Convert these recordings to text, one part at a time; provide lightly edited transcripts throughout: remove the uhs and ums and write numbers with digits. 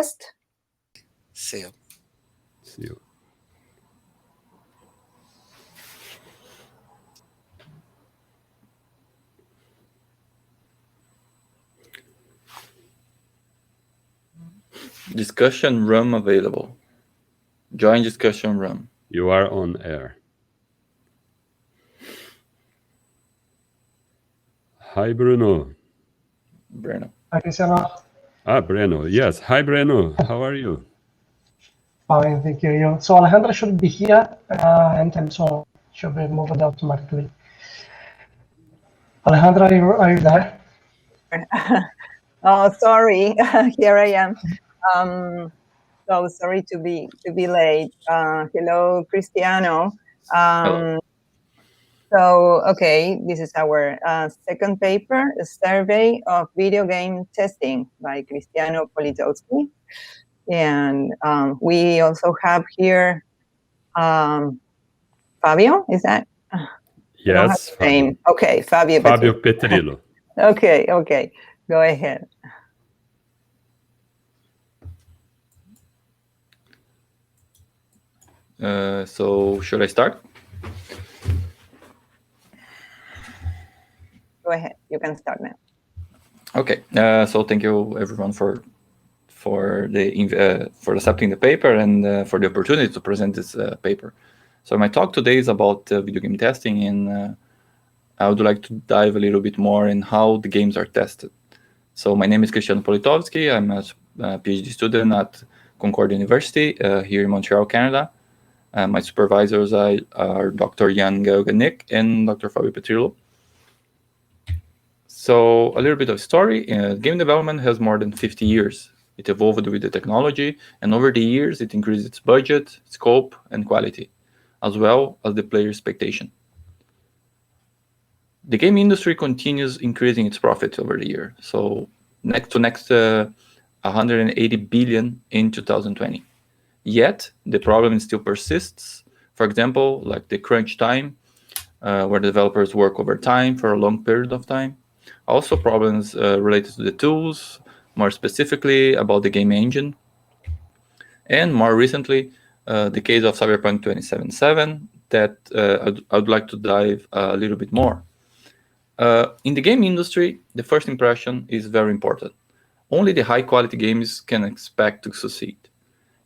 test. See you. See you. Discussion room available. Join discussion room. You are on air. Hi, Bruno. Breno. Hi, Cristiano. Breno. Yes. Hi, Breno. How are you? Fine, thank you. So Alejandra should be here, and so should be moved automatically. Alejandra, are you there? Oh, sorry. Here I am. So sorry to be late. Hello, Cristiano. Hello. So, okay, this is our second paper, a survey of video game testing by Cristiano Politowski. And we also have here Fabio, is that? Yes, Fabio. Okay, Fabio Petrillo. Okay, go ahead. So should I start? Go ahead, you can start now. Okay. So thank you everyone for accepting the paper and for the opportunity to present this paper. So my talk today is about video game testing, and I would like to dive a little bit more in how the games are tested. So my name is Cristiano Politowski. I'm a PhD student at Concord University here in Montreal, Canada. My supervisors are Dr. Jan Georganik and Dr. Fabio Petrillo. So a little bit of story. Game development has more than 50 years. It evolved with the technology, and over the years, it increased its budget, scope, and quality, as well as the player expectation. The game industry continues increasing its profit over the year. So next 180 billion in 2020. Yet the problem still persists. For example, like the crunch time, where developers work overtime for a long period of time. Also problems related to the tools, more specifically about the game engine. And more recently, the case of Cyberpunk 2077 that I would like to dive a little bit more. In the game industry, the first impression is very important. Only the high-quality games can expect to succeed.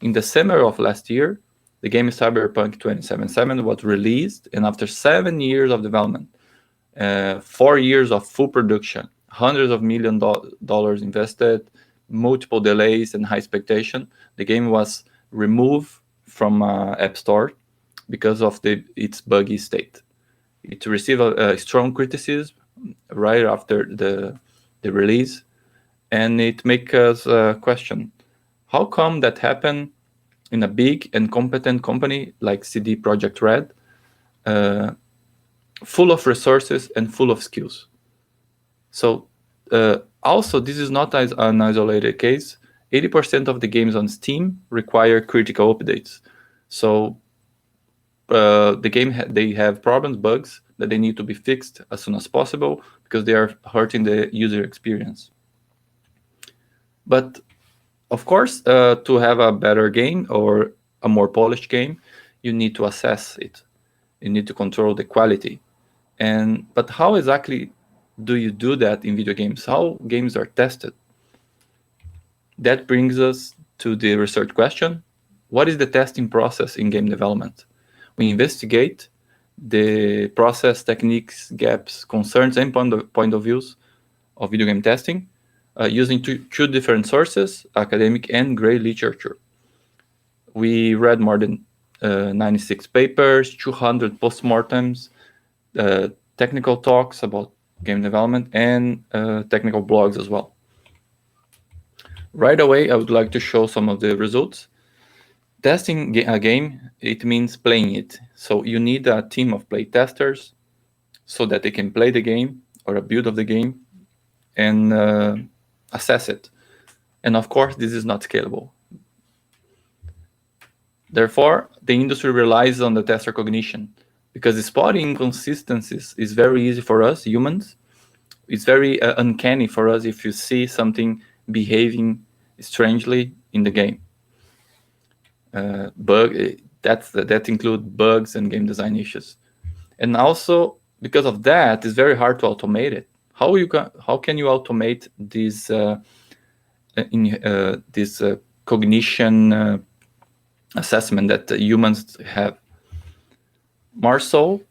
In the summer of last year, the game Cyberpunk 2077 was released, and after 7 years of development, 4 years of full production, hundreds of millions of dollars invested, multiple delays and high expectation, the game was removed from App Store because of its buggy state. It received a strong criticism right after the release, and it makes us question, how come that happened in a big and competent company like CD Projekt Red, full of resources and full of skills? So also, this is not an isolated case. 80% of the games on Steam require critical updates. So the game they have problems, bugs that they need to be fixed as soon as possible because they are hurting the user experience. But of course, to have a better game or a more polished game, you need to assess it. You need to control the quality. But how exactly do you do that in video games? How games are tested? That brings us to the research question. What is the testing process in game development? We investigate the process, techniques, gaps, concerns, and point of views of video game testing using two different sources, academic and gray literature. We read more than 96 papers, 200 postmortems, technical talks about game development, and technical blogs as well. Right away, I would like to show some of the results. Testing a game, it means playing it. So you need a team of play testers so that they can play the game or a build of the game and assess it. And of course, this is not scalable. Therefore, the industry relies on the tester cognition because spotting inconsistencies is very easy for us humans. It's very uncanny for us if you see something behaving strangely in the game. That include bugs and game design issues. And also, because of that, it's very hard to automate it. How can you automate this cognition assessment that humans have? More so,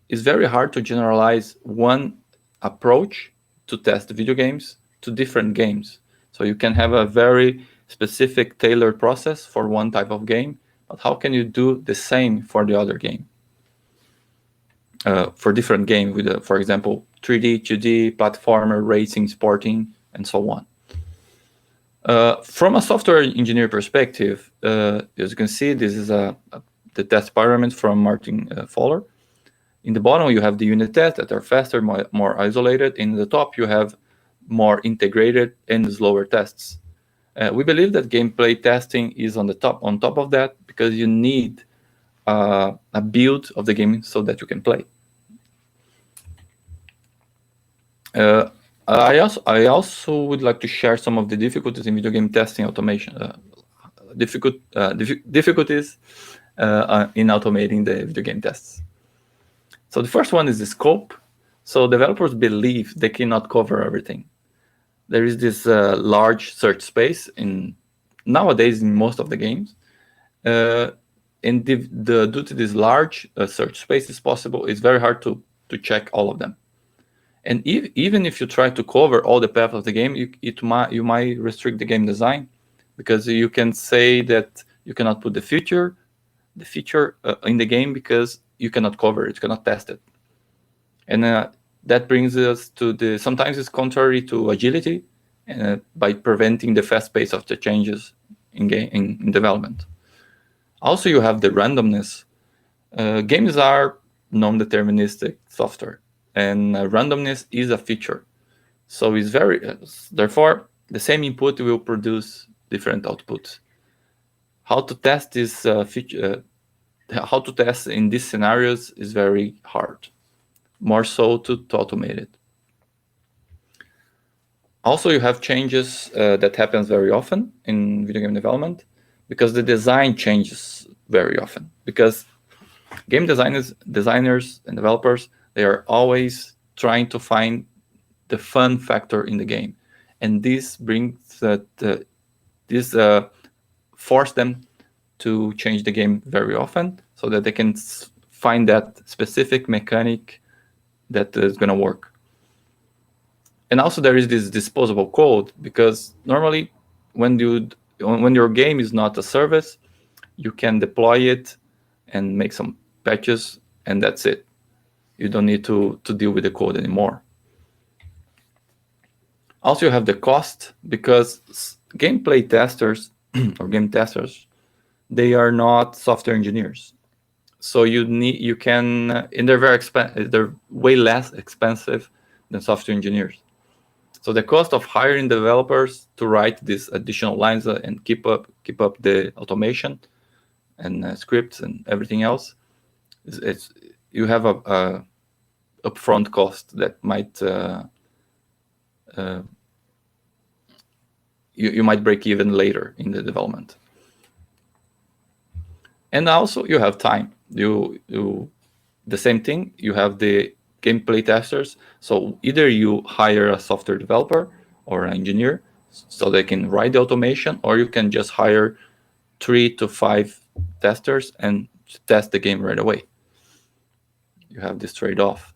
it's very hard to generalize one approach to test video games to different games. So you can have a very specific tailored process for one type of game, but how can you do the same for the other game? For different game with, for example, 3D, 2D, platformer, racing, sporting, and so on. From a software engineer perspective, as you can see, this is the test environment from Martin Fowler. In the bottom, you have the unit tests that are faster, more isolated. In the top, you have more integrated and slower tests. We believe that gameplay testing is on top of that because you need a build of the game so that you can play. I also would like to share some of the difficulties in video game testing automation. Difficulties in automating the video game tests. So the first one is the scope. So developers believe they cannot cover everything. There is this large search space nowadays in most of the games. And due to this large search space is possible, it's very hard to check all of them. And even if you try to cover all the path of the game, you might restrict the game design, because you can say that you cannot put the feature in the game because you cannot cover it, you cannot test it. And that brings us to sometimes it's contrary to agility by preventing the fast pace of the changes in development. Also, you have the randomness. Games are non-deterministic software, and randomness is a feature. So it's therefore, the same input will produce different outputs. How to test this feature? How to test in these scenarios is very hard. More so to automate it. Also, you have changes that happens very often in video game development because the design changes very often. Because game designers and developers, they are always trying to find the fun factor in the game, and this brings force them to change the game very often so that they can find that specific mechanic that is going to work. And also there is this disposable code, because normally when your game is not a service, you can deploy it and make some patches, and that's it. You don't need to deal with the code anymore. Also, you have the cost, because gameplay testers or game testers, they are not software engineers. So they're way less expensive than software engineers. So the cost of hiring developers to write these additional lines and keep up the automation and scripts and everything else, you have a upfront cost that might you might break even later in the development. And also you have time. The same thing. You have the gameplay testers. So either you hire a software developer or an engineer so they can write the automation, or you can just hire 3 to 5 testers and test the game right away. You have this trade-off.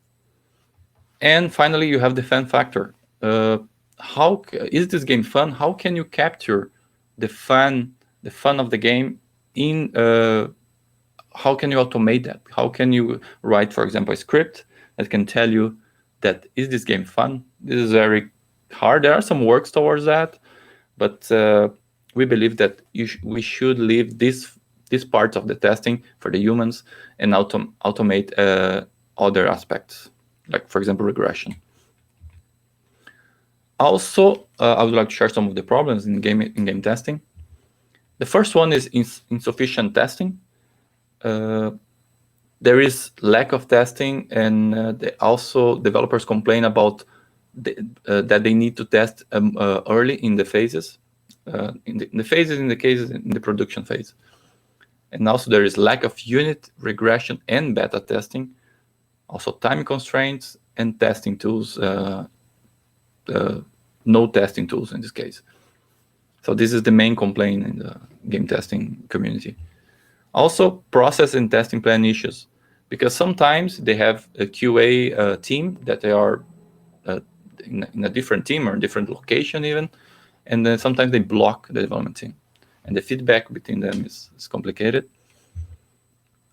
And finally, you have the fun factor. How is this game fun? How can you capture the fun of the game in how can you automate that? How can you write, for example, a script that can tell you that is this game fun? This is very hard. There are some works towards that, but we believe that we should leave this part of the testing for the humans and automate other aspects, like, for example, regression. Also, I would like to share some of the problems in game testing. The first one is insufficient testing. There is lack of testing, and developers complain about that they need to test early in the phases. in the phases, in the cases, in the production phase. And also there is lack of unit, regression, and beta testing. Also time constraints and testing tools, no testing tools in this case. So this is the main complaint in the game testing community. Also, process and testing plan issues, because sometimes they have a QA team that they are in a different team or a different location even, and then sometimes they block the development team, and the feedback between them is complicated.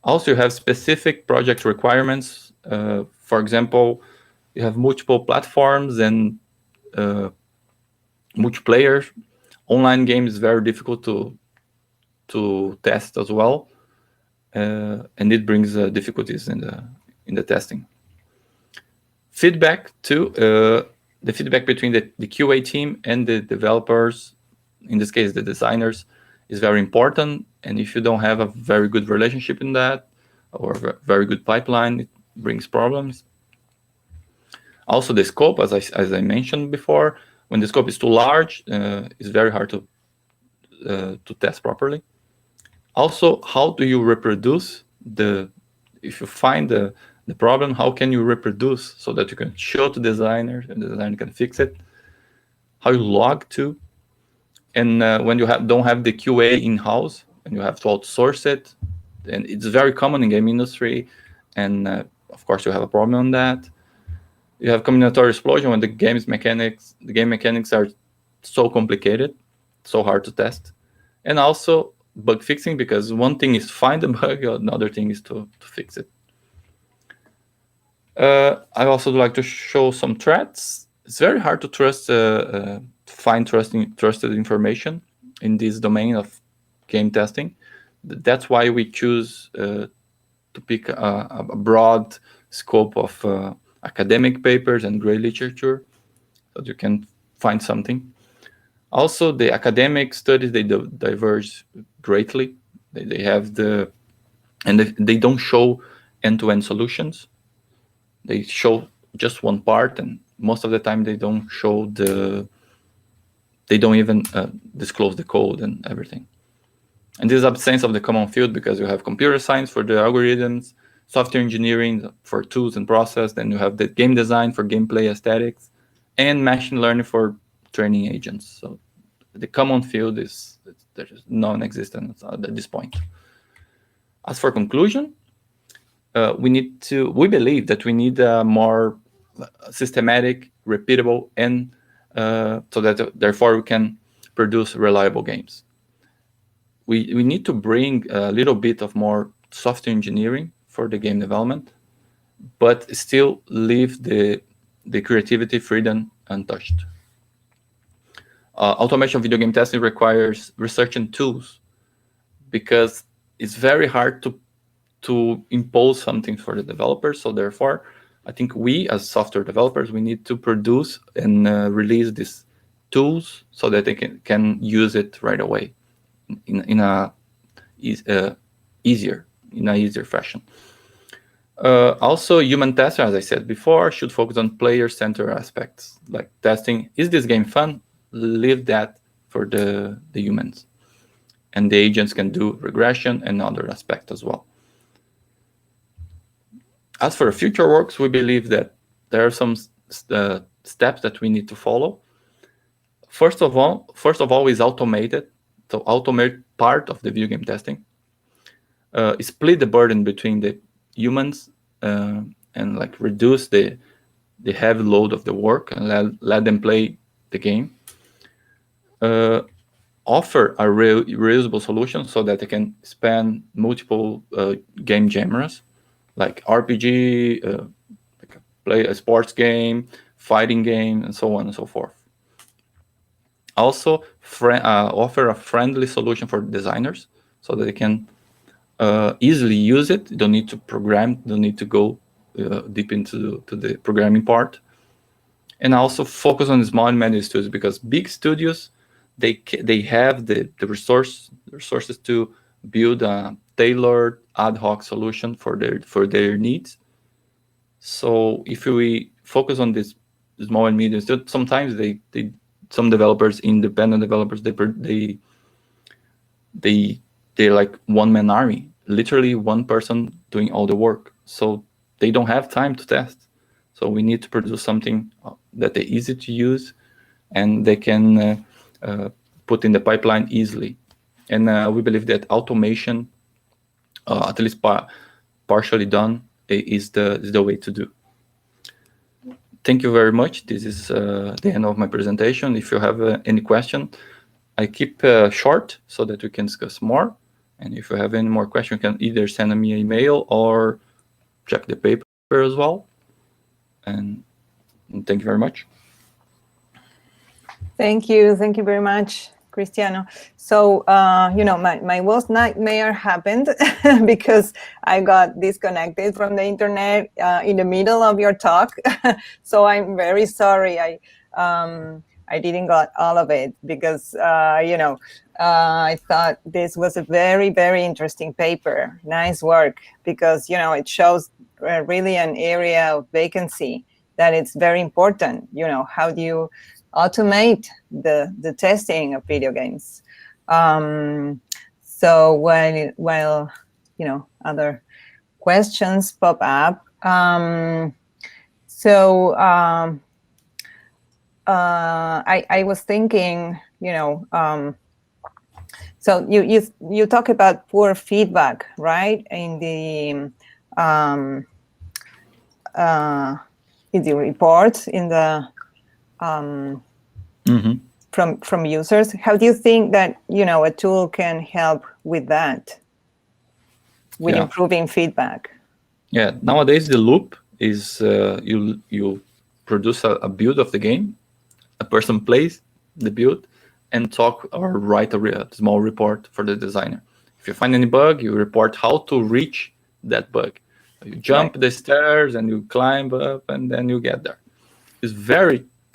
Also, you have specific project requirements. For example, you have multiple platforms and multiplayer. Online games is very difficult to test as well, and it brings difficulties in the testing. Feedback too. The feedback between the QA team and the developers, in this case the designers, is very important. And if you don't have a very good relationship in that, or a very good pipeline, it brings problems. Also, the scope, as I mentioned before, when the scope is too large, it's very hard to test properly. Also, how do you reproduce if you find the problem, how can you reproduce so that you can show to the designer and the designer can fix it? How you log to, and when you don't have the QA in-house and you have to outsource it, and it's very common in game industry, and of course you have a problem on that. You have combinatorial explosion when the game mechanics are so complicated, so hard to test, and also bug fixing, because one thing is find the bug, another thing is to fix it. I also like to show some threats. It's very hard to trust, find trusted information in this domain of game testing. That's why we choose to pick a broad scope of academic papers and gray literature, so that you can find something. Also, the academic studies, they diverge greatly. They have they don't show end-to-end solutions. They show just one part, and most of the time they don't show they don't even disclose the code and everything. And this is absence of the common field, because you have computer science for the algorithms, software engineering for tools and process, then you have the game design for gameplay aesthetics, and machine learning for training agents. So the common field is non-existent at this point. As for conclusion, we believe that we need a more systematic, repeatable, and so that therefore we can produce reliable games. We need to bring a little bit of more software engineering for the game development, but still leave the creativity freedom untouched. Automation of video game testing requires research and tools, because it's very hard to impose something for the developers. So therefore, I think we as software developers, we need to produce and release these tools so that they can use it right away in a easier fashion. Also, human tester, as I said before, should focus on player-centered aspects, like testing, is this game fun? Leave that for the humans. And the agents can do regression and other aspects as well. As for future works, we believe that there are some steps that we need to follow. First of all is automated. So automate part of the video game testing. Split the burden between the humans and like reduce the heavy load of the work and let them play the game. Offer a reusable solution so that they can span multiple game genres, like RPG, play a sports game, fighting game, and so on and so forth. Also, offer a friendly solution for designers so that they can easily use it. You don't need to program, don't need to go deep into the programming part. And also focus on small and medium studios, because big studios, they have the resources to build a tailored ad hoc solution for their needs. So if we focus on this small and medium studios, sometimes they some developers, independent developers, they're like one-man army, literally one person doing all the work. So they don't have time to test. So we need to produce something that they're easy to use and they can put in the pipeline easily. And we believe that automation, at least partially done, is the way to do. Thank you very much. This is the end of my presentation. If you have any question, I keep short so that we can discuss more. And if you have any more questions, you can either send me an email or check the paper as well. And thank you very much. Thank you very much, Cristiano. So, my worst nightmare happened because I got disconnected from the internet in the middle of your talk. So I'm very sorry. I didn't got all of it because, I thought this was a very, very interesting paper. Nice work, because, it shows really an area of vacancy that it's very important. How do you automate the testing of video games? So while other questions pop up, I was thinking, so you talk about poor feedback, right? In the report, in the from users. How do you think that a tool can help with that, with improving feedback? Yeah, nowadays the loop is you produce a build of the game, a person plays the build, and talk or write a small report for the designer. If you find any bug, you report how to reach that bug. You jump the stairs and you climb up, and then you get there.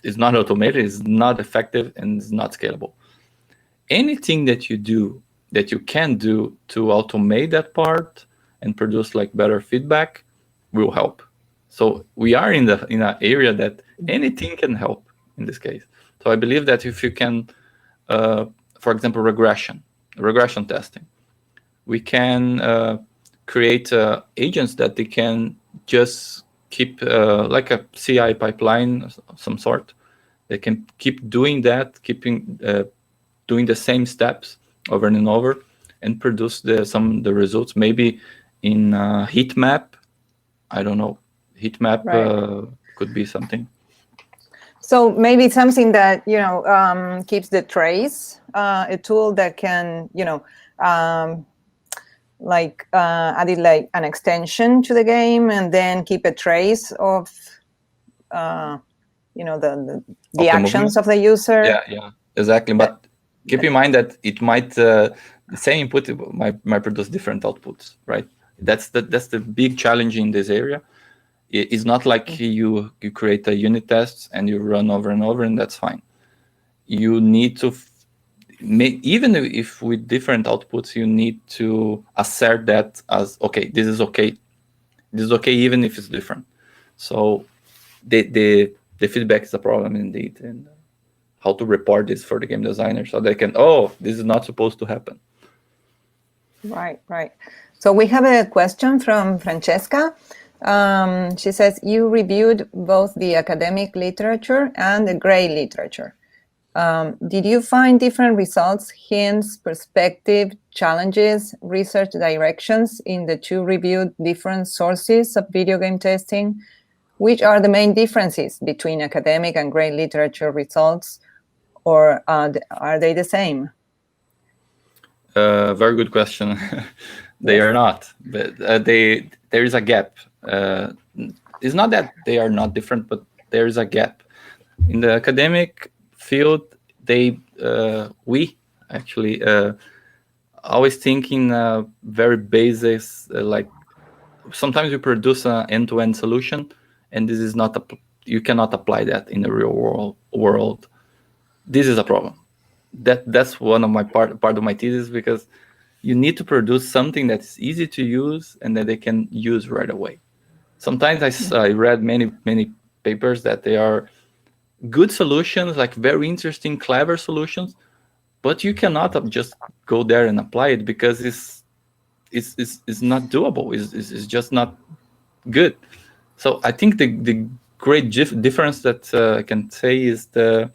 It's not automated, it's not effective, and it's not scalable. Anything that you do, that you can do to automate that part and produce like better feedback will help. So we are in an area that anything can help in this case. So I believe that if you can, for example, regression testing, we can create agents that they can just keep like a CI pipeline of some sort. They can keep doing that, doing the same steps over and over, and produce the results. Maybe in heat map, I don't know. Heat map could be something. So maybe something that keeps the trace, a tool that can added like an extension to the game, and then keep a trace of the actions of the user. Yeah, exactly. But keep in mind that it might the same input might produce different outputs, right? That's the big challenge in this area. It's not like you create a unit test and you run over and over and that's fine. You need to even if with different outputs, you need to assert that as okay. This is okay even if it's different. So the feedback is a problem indeed, and how to report this for the game designer so they can, this is not supposed to happen. Right. So we have a question from Francesca. She says, you reviewed both the academic literature and the gray literature. Did you find different results, hints, perspective, challenges, research directions in the two reviewed different sources of video game testing? Which are the main differences between academic and gray literature results, or are they the same? Very good question. They are not, but there is a gap. It's not that they are not different, but there is a gap. In the academic field, we actually always thinking very basic, like sometimes we produce an end-to-end solution, and this is not you cannot apply that in the real world. This is a problem. That's one of my part of my thesis, because you need to produce something that's easy to use and that they can use right away. Sometimes I read many papers that they are good solutions, like very interesting, clever solutions, but you cannot just go there and apply it because it's not doable. It's just not good. So I think the great difference that I can say is the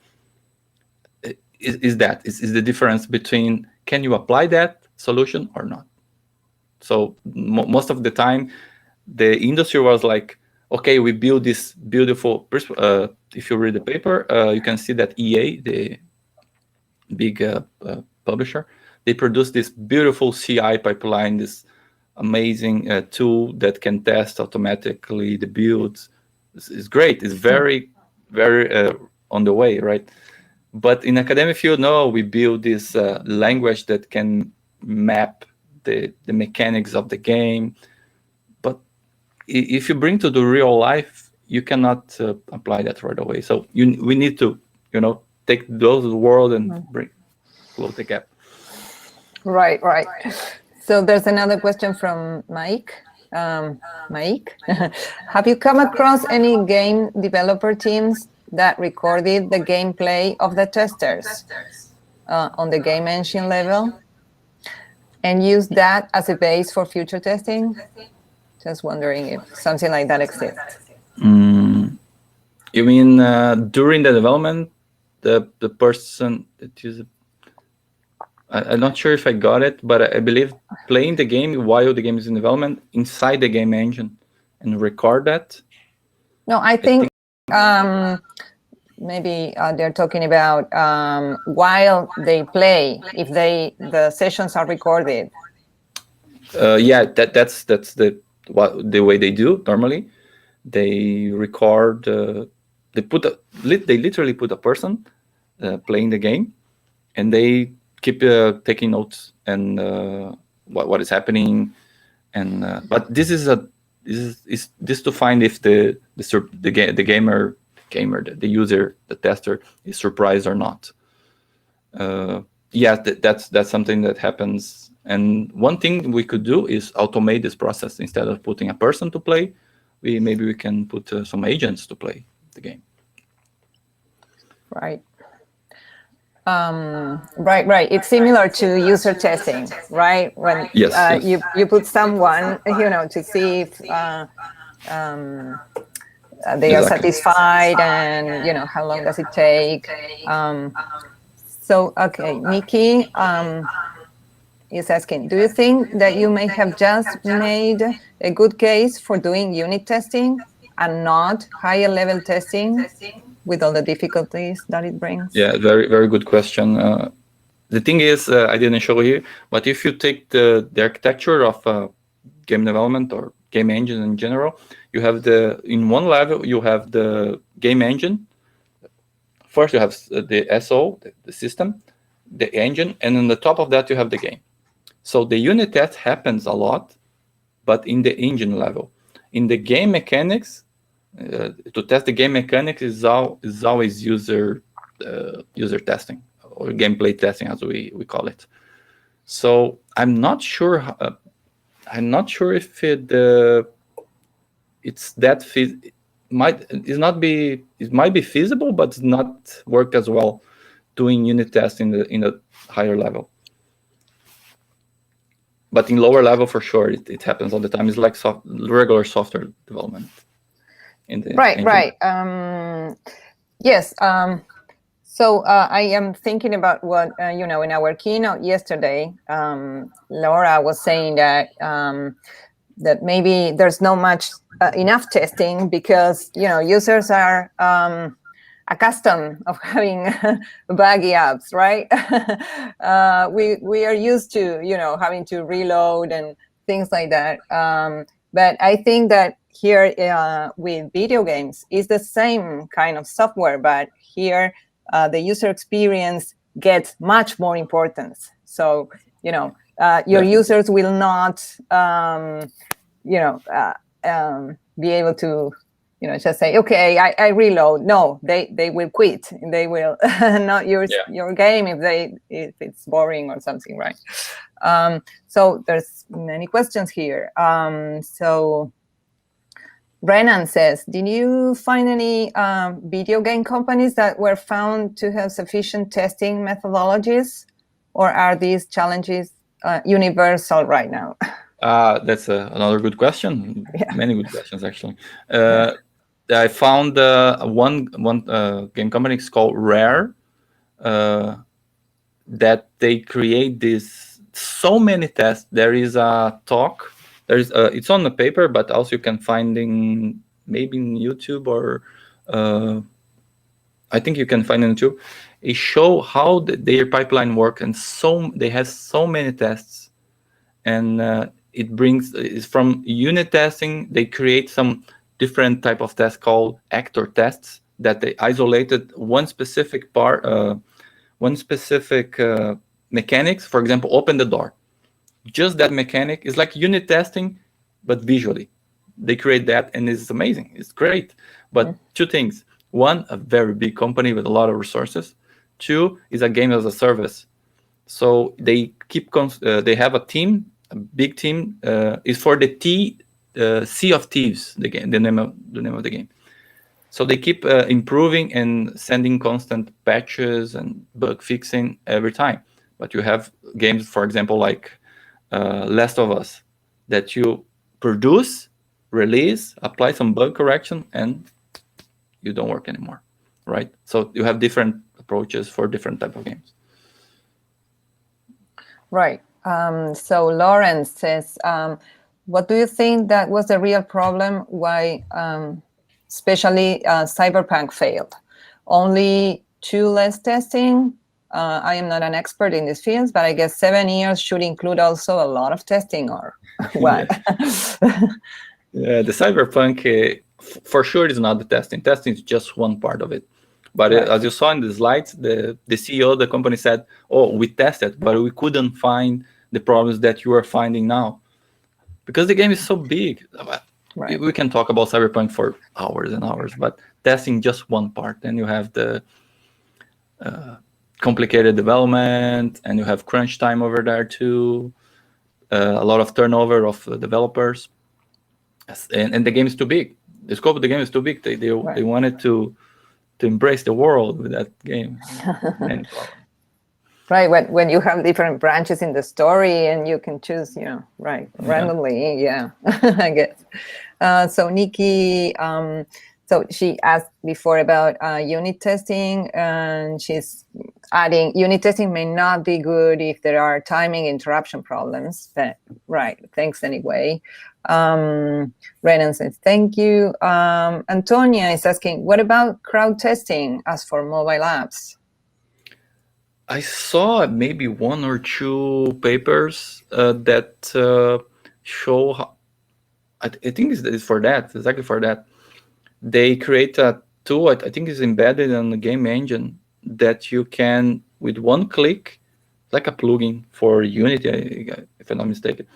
difference between can you apply that solution or not. So most of the time, the industry was like, okay, we build this beautiful. If you read the paper, you can see that EA, the big publisher, they produce this beautiful CI pipeline, this amazing tool that can test automatically the builds. It's great. It's very, very on the way, right? But in academic field, no, we build this language that can map the mechanics of the game. But if you bring to the real life, you cannot apply that right away. So we need to, take those world and close the gap. Right. So there's another question from Mike. Mike, have you come across any game developer teams that recorded the gameplay of the testers on the game engine level and used that as a base for future testing? Just wondering if something like that exists. You mean during the development, the person that uses it? I'm not sure if I got it, but I believe playing the game while the game is in development inside the game engine and record that. No, I think maybe they're talking about while they play, if the sessions are recorded. Yeah, that's the way they do normally. They record. They literally put a person playing the game, and they keep taking notes and what is happening. And but this is to find if the gamer, the user, the tester is surprised or not. Yeah, that's something that happens. And one thing we could do is automate this process. Instead of putting a person to play, maybe we can put some agents to play the game. Right. Right. It's similar to user testing, right? When yes. You put someone, to see if they are satisfied and, how long does it take. So, okay, Nikki is asking, do you think that you may have just made a good case for doing unit testing and not higher level testing with all the difficulties that it brings? Yeah, very, very good question. The thing is, I didn't show here, but if you take the architecture of game development or game engine in general, you have in one level, you have the game engine. First, you have the SO, the system, the engine, and on the top of that, you have the game. So the unit test happens a lot, but in the engine level. In the game mechanics, to test the game mechanics is always user testing or gameplay testing, as we call it. So I'm not sure. I'm not sure if it's that it might be feasible, but it's not work as well doing unit testing in a higher level. But in lower level, for sure, it happens all the time. It's like regular software development. Right. Yes. So I am thinking about what, in our keynote yesterday, Laura was saying that that maybe there's not much enough testing because, users are accustomed of having buggy apps, right? We are used to, having to reload and things like that. But I think that here with video games is the same kind of software, but here the user experience gets much more importance. So, your users will not, be able to, just say, okay, I reload. No, they will quit. They will not use your game if it's boring or something, right? So there's many questions here. So Brennan says, did you find any video game companies that were found to have sufficient testing methodologies, or are these challenges universal right now? That's another good question. Yeah. Many good questions, actually. I found one game company. It's called Rare. That they create this so many tests. There is a talk. There is it's on the paper, but also you can find in maybe in YouTube, or I think you can find in YouTube. It show how their pipeline work, and they have so many tests, and it brings is from unit testing. They create some different type of tests called actor tests that they isolated one specific part. One specific mechanics, for example, open the door. Just that mechanic is like unit testing, but visually. They create that, and it's amazing. It's great. But two things. One, a very big company with a lot of resources. Two, is a game as a service. So they keep they have a team, a big team. Is for the Sea of Thieves, the game, the name of the game. So they keep improving and sending constant patches and bug fixing every time. But you have games, for example, like Last of Us, that you produce, release, apply some bug correction, and you don't work anymore, right? So you have different approaches for different type of games. Right. So Lawrence says, what do you think that was the real problem? Why especially Cyberpunk failed? Only 2 less testing? I am not an expert in these fields, but I guess 7 years should include also a lot of testing, or what? Yeah, the Cyberpunk, for sure, is not the testing. Testing is just one part of it. But Right. As you saw in the slides, the CEO of the company said, oh, we tested, but we couldn't find the problems that you are finding now. Because the game is so big. Right. We can talk about Cyberpunk for hours and hours, but testing just one part. Then you have the complicated development, and you have crunch time over there too. A lot of turnover of developers. And the game is too big. The scope of the game is too big. They wanted to embrace the world with that game. Right, when you have different branches in the story and you can choose, randomly, yeah, I guess. So Nikki, so she asked before about unit testing, and she's adding, unit testing may not be good if there are timing interruption problems, but right, thanks anyway. Renan says, thank you. Antonia is asking, what about crowd testing as for mobile apps? I saw maybe 1 or 2 papers that show how, I think it's for that, exactly for that. They create a tool, I think it's embedded in the game engine, that you can, with one click, like a plugin for Unity, if I'm not mistaken,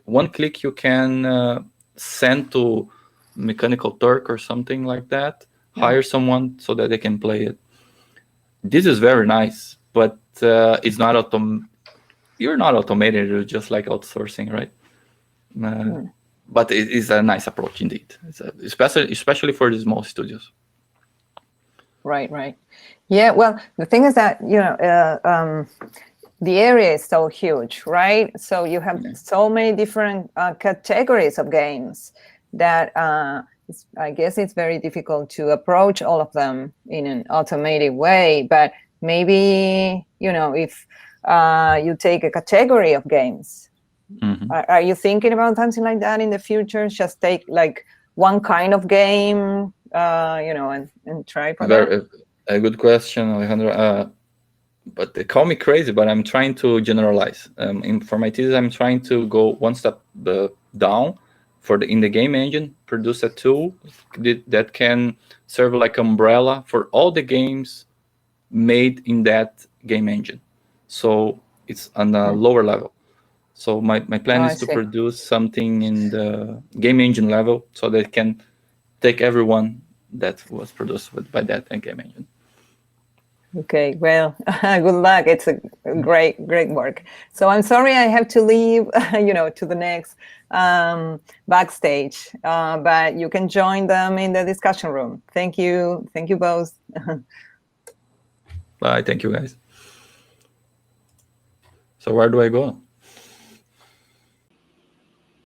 one click you can send to Mechanical Turk or something like that, hire someone so that they can play it. This is very nice, but it's not you're not automated, you're just like outsourcing, right? But it is a nice approach indeed, especially for the small studios. Right. Yeah, well, the thing is that, the area is so huge, right? So you have so many different categories of games that I guess it's very difficult to approach all of them in an automated way. But maybe, if you take a category of games, are you thinking about something like that in the future? Just take like one kind of game, and try for that? A good question, Alejandro. But they call me crazy, but I'm trying to generalize. For my thesis, I'm trying to go one step down in the game engine, produce a tool that can serve like umbrella for all the games made in that game engine. So it's on a lower level. So my plan is to produce something in the game engine level so that it can take everyone that was produced by that game engine. Okay, well, good luck. It's a great work. So I'm sorry I have to leave, to the next backstage, but you can join them in the discussion room. Thank you both. Bye. Thank you, guys. So where do I go?